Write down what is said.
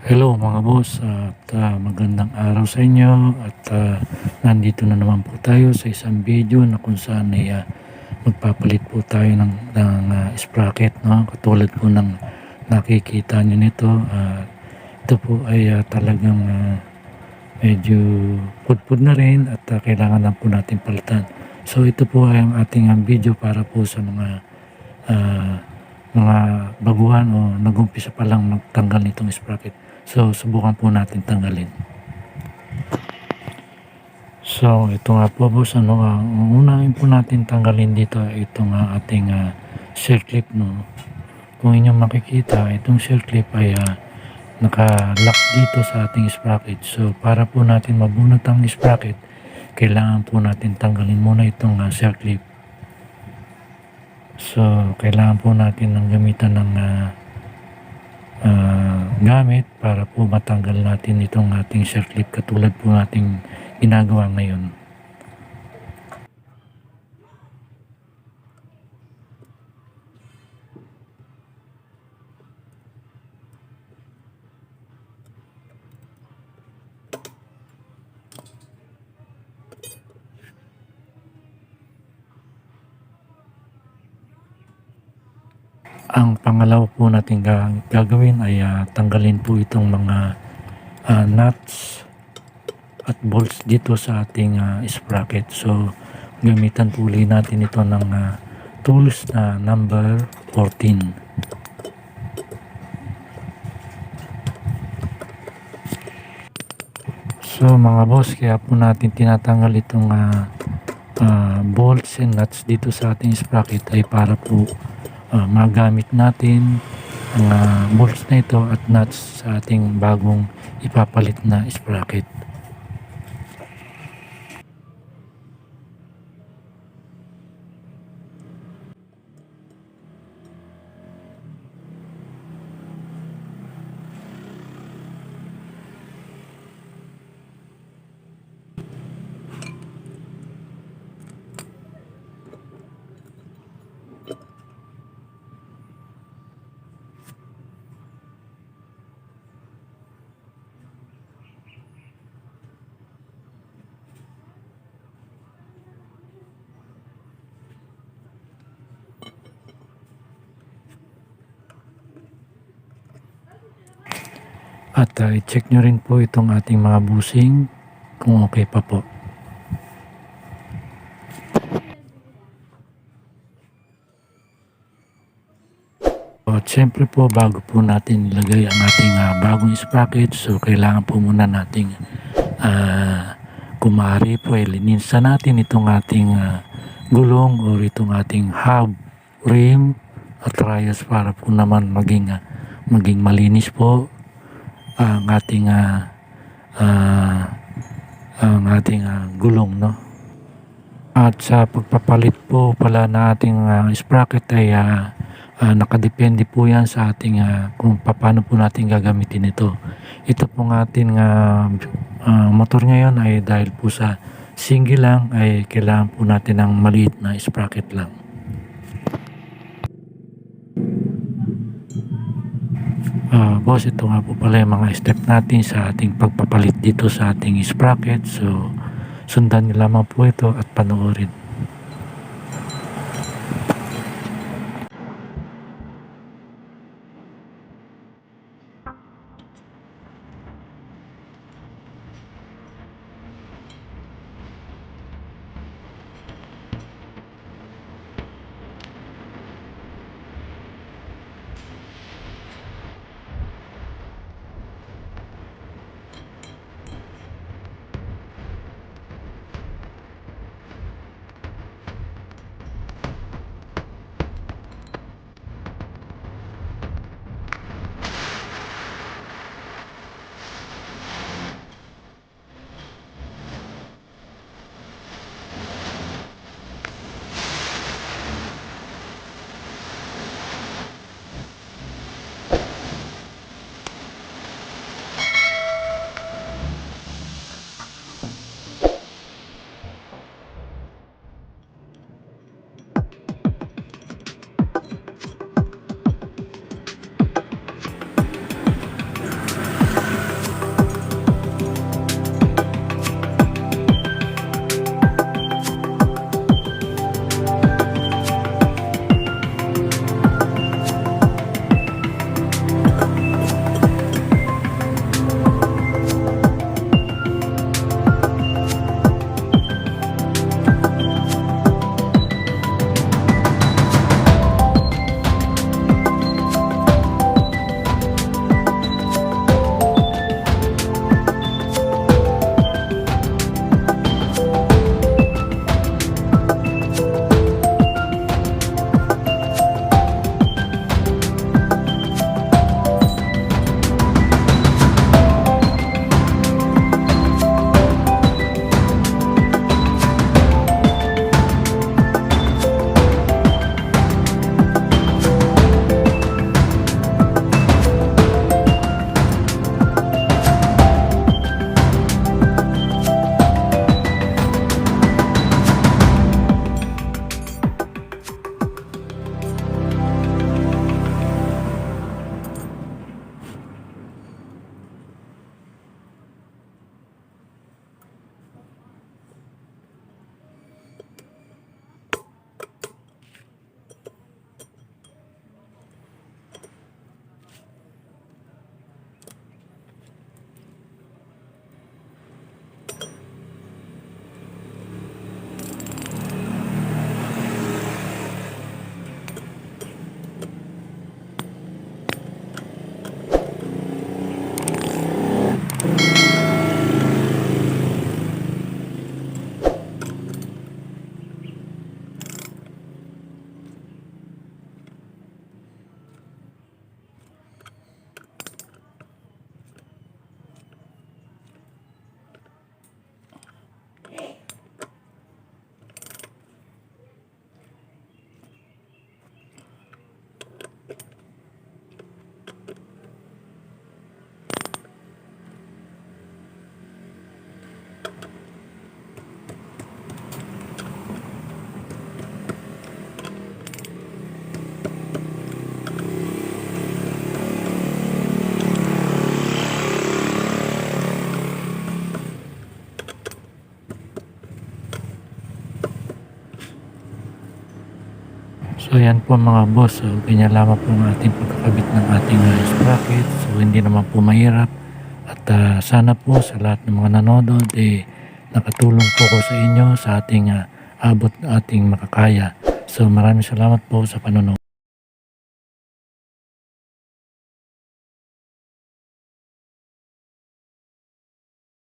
Hello mga boss at magandang araw sa inyo at nandito na naman po tayo sa isang video na kung saan ay magpapalit po tayo ng sprocket, no? Katulad po ng nakikita nyo nito. Ito po ay talagang medyo pudpud na rin at kailangan lang po natin palitan. So ito po ay ang ating video para po sa ah, mga baguhan o nag-umpisa pa lang magtanggal nitong sprocket. So subukan po natin tanggalin. So ito nga po boss, ang unahin po natin tanggalin dito ay itong ating shell clip, no. Kung inyong makikita, itong shell clip ay naka-lock dito sa ating sprocket. So para po natin mabunot ang sprocket, kailangan po natin tanggalin muna itong shell clip. So kailangan po natin ng gamitan ng gamit para po matanggal natin itong ating shell clip katulad po nating ginagawa ngayon. Ang pangalawa po natin gagawin ay tanggalin po itong mga nuts at bolts dito sa ating sprocket. So gamitan po ulit natin ito ng tools na number 14. So mga boss, kaya po natin tinatanggal itong bolts and nuts dito sa ating sprocket ay para po magamit natin ang bolts na ito at nuts sa ating bagong ipapalit na sprocket. At i-check nyo rin po itong ating mga busing kung okay pa po. At syempre po, bago po natin ilagay ang ating bagong sprocket, so kailangan po muna nating kumari po lininsan natin itong ating gulong o itong ating hub, rim at rayos para po naman maging malinis po ang ating gulong, no. At sa pagpapalit po pala na ating sprocket ay nakadepende po yan sa ating kung paano po natin gagamitin ito. Ito pong ating motor ngayon ay dahil po sa single lang ay kailangan po natin ng maliit na sprocket lang. Boss, ito nga po pala yung mga step natin sa ating pagpapalit dito sa ating sprocket. So sundan nyo lamang po ito at panoorin. So yan po mga boss, so ganyan lamang po ang ating pagkakabit ng ating sprocket. So hindi naman po mahirap at sana po sa lahat ng mga nanonood nakatulong po ko sa inyo sa ating abot ating makakaya. So maraming salamat po sa panonood.